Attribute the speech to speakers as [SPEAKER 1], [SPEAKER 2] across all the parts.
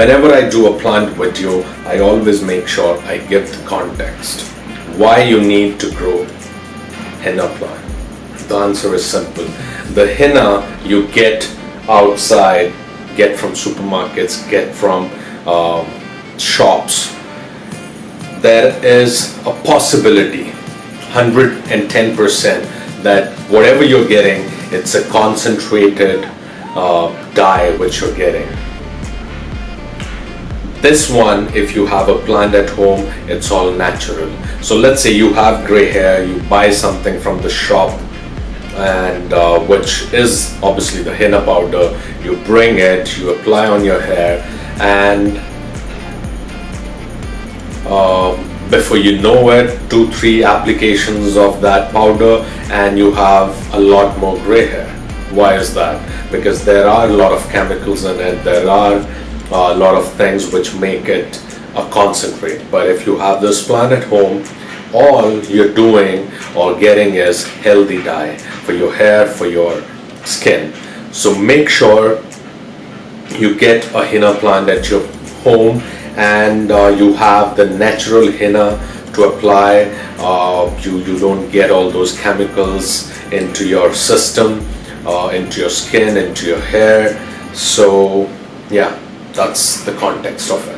[SPEAKER 1] whenever I do a plant video, I always make sure I give the context. Why you need to grow henna plant. The answer is simple. The henna you get outside, get from supermarkets, get from shops. There is a possibility, 110%, that whatever you're getting, it's a concentrated dye which you're getting. This one, if you have a plant at home, it's all natural. So let's say you have gray hair, you buy something from the shop, and which is obviously the henna powder. You bring it, you apply on your hair, and before you know it, 2-3 applications of that powder and you have a lot more gray hair. Why is that? Because there are a lot of chemicals in it, there are a lot of things which make it a concentrate. But if you have this plant at home, all you're doing or getting is healthy dye for your hair, for your skin. So make sure you get a henna plant at your home, and you have the natural henna to apply. You don't get all those chemicals into your system, into your skin, into your hair. So yeah, that's the context of it.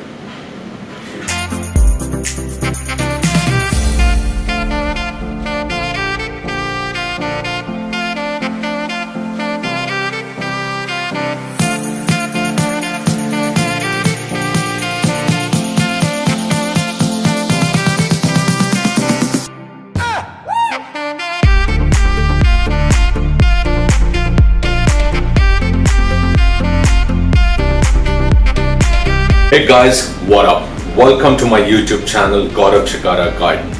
[SPEAKER 1] Hey guys, what up? Welcome to my YouTube channel, Gaurav Chikara Garden.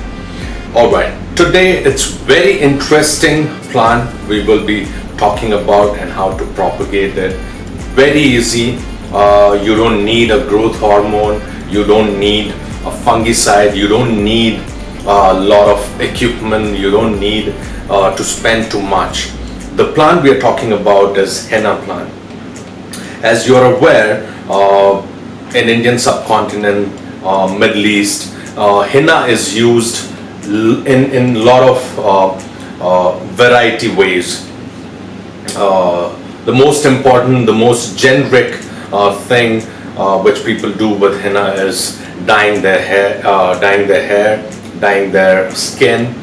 [SPEAKER 1] Alright, today it's very interesting plant we will be talking about and how to propagate it. Very easy. You don't need a growth hormone, you don't need a fungicide, you don't need a lot of equipment, you don't need to spend too much. The plant we are talking about is henna plant. As you are aware, in Indian subcontinent, Middle East, henna is used in a lot of variety ways. The most important, the most generic thing which people do with henna is dyeing their hair, dyeing their skin.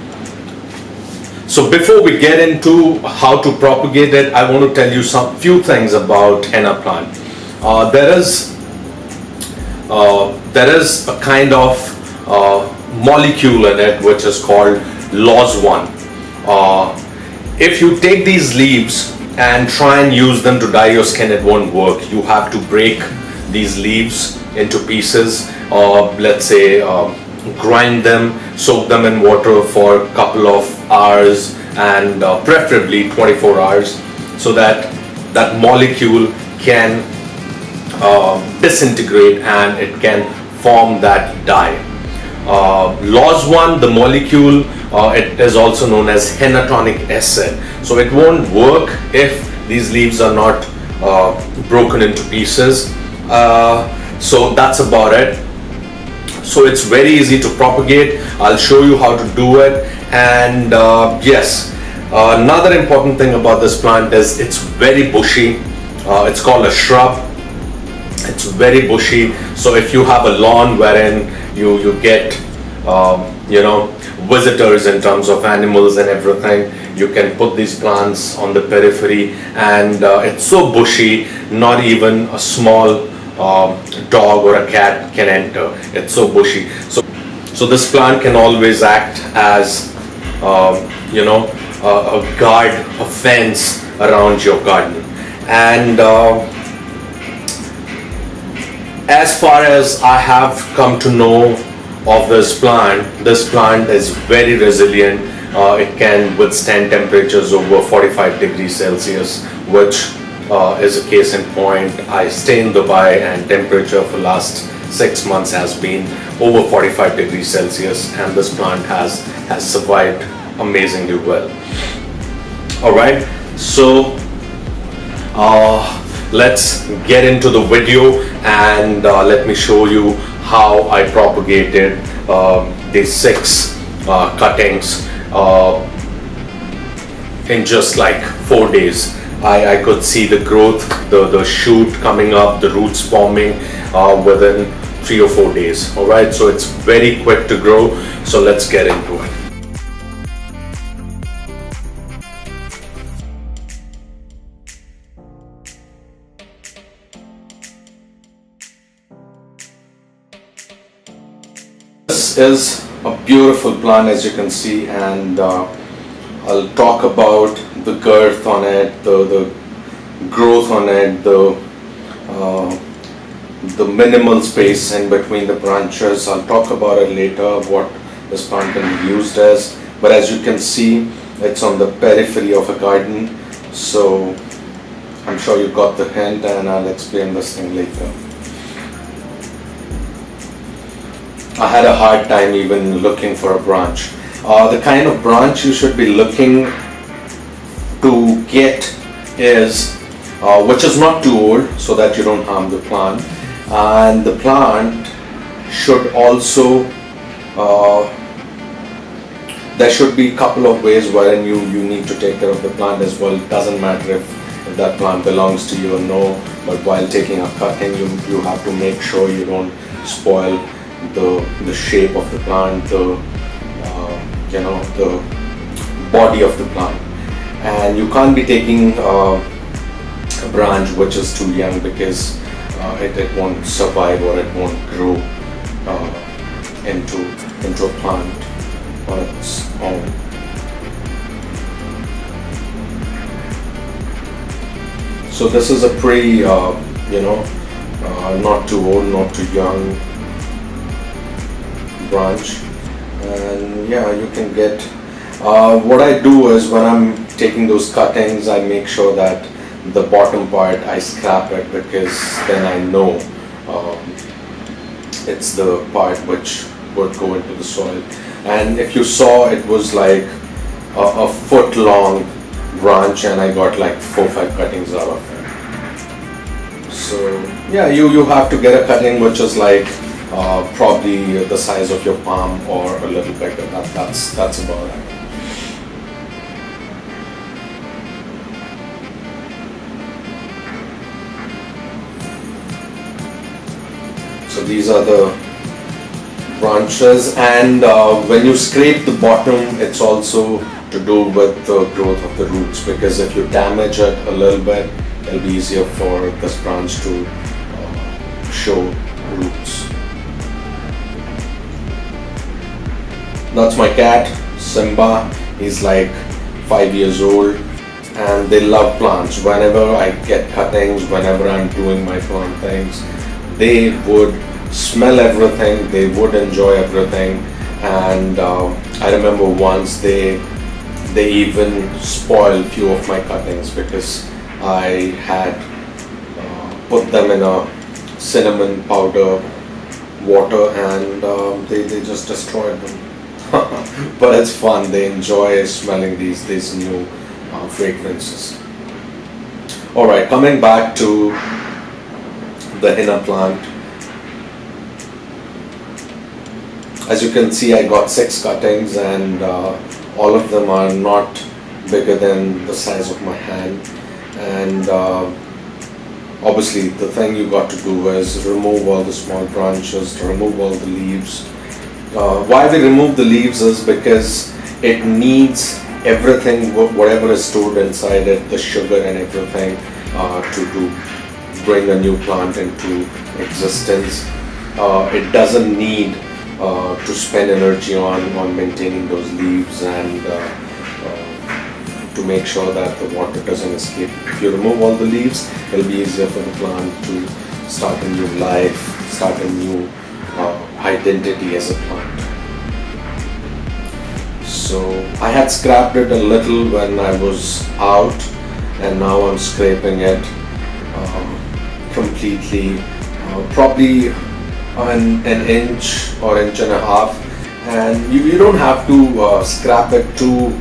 [SPEAKER 1] So before we get into how to propagate it, I want to tell you few things about henna plant. There is a kind of molecule in it which is called Lawsonia. If you take these leaves and try and use them to dye your skin, it won't work. You have to break these leaves into pieces, or let's say grind them, soak them in water for a couple of hours, and preferably 24 hours, so that that molecule can disintegrate and it can form that dye. Lawsonia, the molecule, it is also known as hennatonic acid. So it won't work if these leaves are not broken into pieces. So that's about it. So it's very easy to propagate. I'll show you how to do it. And yes, another important thing about this plant is it's very bushy. It's called a shrub. It's very bushy. So if you have a lawn wherein you get visitors in terms of animals and everything, you can put these plants on the periphery, and it's so bushy, not even a small dog or a cat can enter. It's so bushy. So this plant can always act as a guard, a fence around your garden. And as far as I have come to know of this plant is very resilient. It can withstand temperatures over 45 degrees Celsius, which is a case in point. I stay in Dubai, and temperature for last 6 months has been over 45 degrees Celsius, and this plant has survived amazingly well. Alright, so let's get into the video and let me show you how I propagated these 6 cuttings in just like 4 days. I could see the growth, the shoot coming up, the roots forming within 3 or 4 days. Alright, so it's very quick to grow, so let's get into it. This is a beautiful plant, as you can see, and I'll talk about the girth on it, the growth on it, the minimal space in between the branches. I'll talk about it later, what this plant can be used as. But as you can see, it's on the periphery of a garden, so I'm sure you got the hint, and I'll explain this thing later. I had a hard time even looking for a branch. The kind of branch you should be looking to get is which is not too old, so that you don't harm the plant, and the plant should also there should be a couple of ways wherein you need to take care of the plant as well. It doesn't matter if that plant belongs to you or no, but while taking a cutting, you have to make sure you don't spoil the shape of the plant, the body of the plant. And you can't be taking a branch which is too young, because it won't survive, or it won't grow into a plant on its own. So this is a pretty not too old, not too young branch, and yeah, you can get what I do is, when I'm taking those cuttings, I make sure that the bottom part I scrap it, because then I know it's the part which would go into the soil. And if you saw, it was like a foot long branch, and I got like 4 or 5 cuttings out of it. So yeah, you have to get a cutting which is like probably the size of your palm or a little bigger. That's about it. So these are the branches, and when you scrape the bottom, it's also to do with the growth of the roots, because if you damage it a little bit, it'll be easier for this branch to show roots. That's my cat, Simba. He's like 5 years old, and they love plants. Whenever I get cuttings, whenever I'm doing my plant things, they would smell everything, they would enjoy everything. And I remember once they even spoiled a few of my cuttings, because I had put them in a cinnamon powder water, and they just destroyed them. But it's fun, they enjoy smelling these new fragrances. Alright, coming back to the henna plant. As you can see, I got 6 cuttings, and all of them are not bigger than the size of my hand. And obviously the thing you got to do is remove all the small branches, remove all the leaves. Why we remove the leaves is because it needs everything, whatever is stored inside it, the sugar and everything, to bring a new plant into existence. It doesn't need to spend energy on maintaining those leaves, and to make sure that the water doesn't escape. If you remove all the leaves, it'll be easier for the plant to start a new life, start a new identity as a plant. So I had scrapped it a little when I was out, and now I'm scraping it completely, probably an inch or inch and a half. And you don't have to scrap it too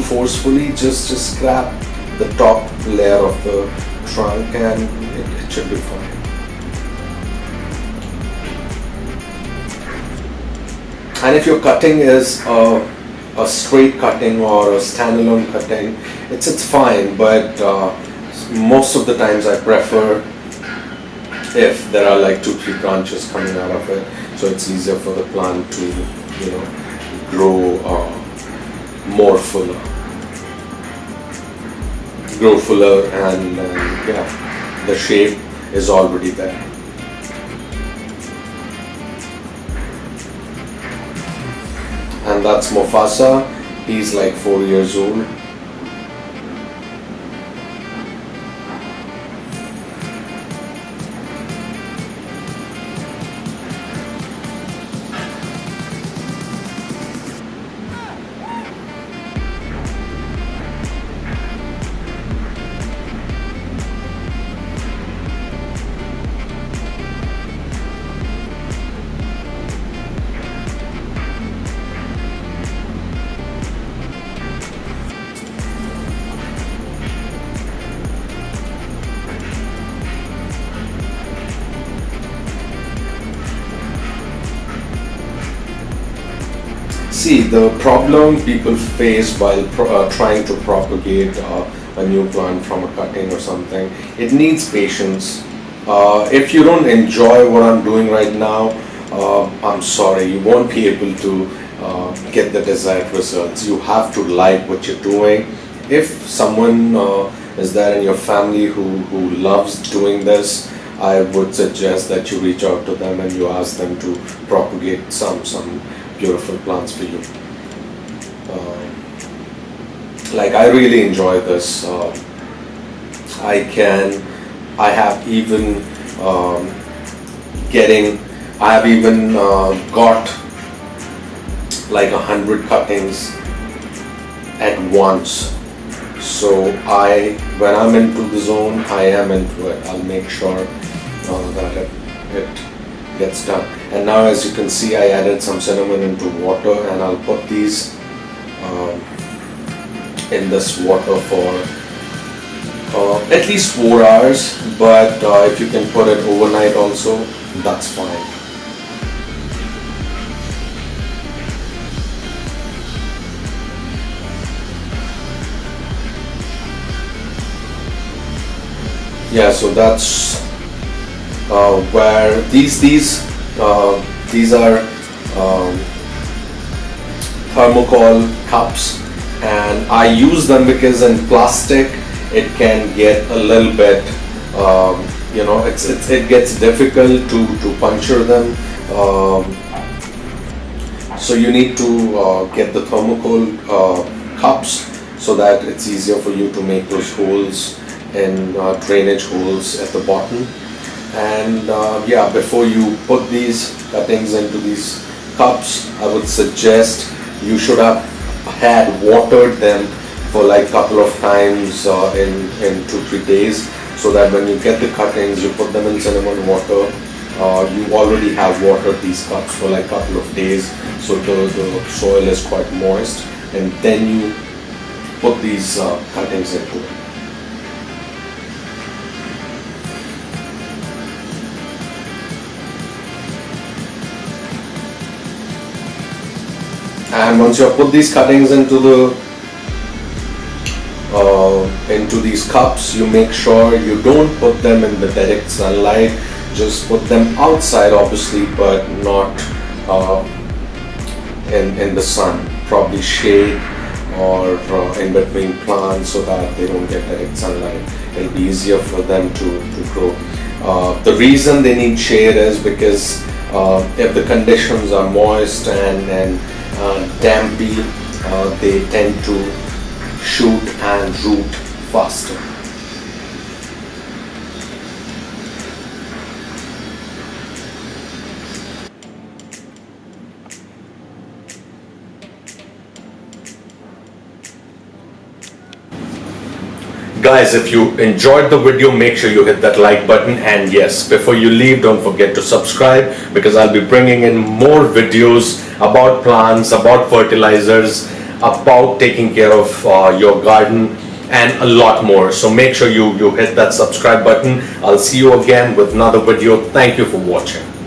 [SPEAKER 1] forcefully, just scrap the top layer of the trunk, and it should be fine. And if your cutting is a straight cutting or a standalone cutting, it's fine, but most of the times I prefer if there are like 2-3 branches coming out of it, so it's easier for the plant to, you know, grow more fuller, and yeah, the shape is already there. And that's Mufasa. He's like 4 years old. See, the problem people face while trying to propagate a new plant from a cutting or something, it needs patience. If you don't enjoy what I'm doing right now, I'm sorry, you won't be able to get the desired results. You have to like what you're doing. If someone is there in your family who loves doing this, I would suggest that you reach out to them and you ask them to propagate some beautiful plants for you. Like, I really enjoy this. I have even got like 100 cuttings at once. So when I'm into the zone, I am into it. I'll make sure that it gets done. And now, as you can see, I added some cinnamon into water, and I'll put these in this water for at least 4 hours, but if you can put it overnight also, that's fine. Yeah, so that's where these are thermocol cups, and I use them because in plastic it can get a little bit, you know, it gets difficult to puncture them. So you need to get the thermocol cups so that it's easier for you to make those holes in drainage holes at the bottom. And yeah, before you put these cuttings into these cups, I would suggest you should have had watered them for like a couple of times in 2-3 days, so that when you get the cuttings, you put them in cinnamon water. You already have watered these cups for like a couple of days, so the soil is quite moist, and then you put these cuttings into it. And once you have put these cuttings into these cups, you make sure you don't put them in the direct sunlight. Just put them outside, obviously, but not in the sun. Probably shade or in between plants, so that they don't get direct sunlight. It'll be easier for them to grow. The reason they need shade is because if the conditions are moist and dampy, they tend to shoot and root faster. Guys, if you enjoyed the video, make sure you hit that like button, and yes, before you leave, don't forget to subscribe, because I'll be bringing in more videos about plants, about fertilizers, about taking care of your garden, and a lot more. So make sure you hit that subscribe button. I'll see you again with another video. Thank you for watching.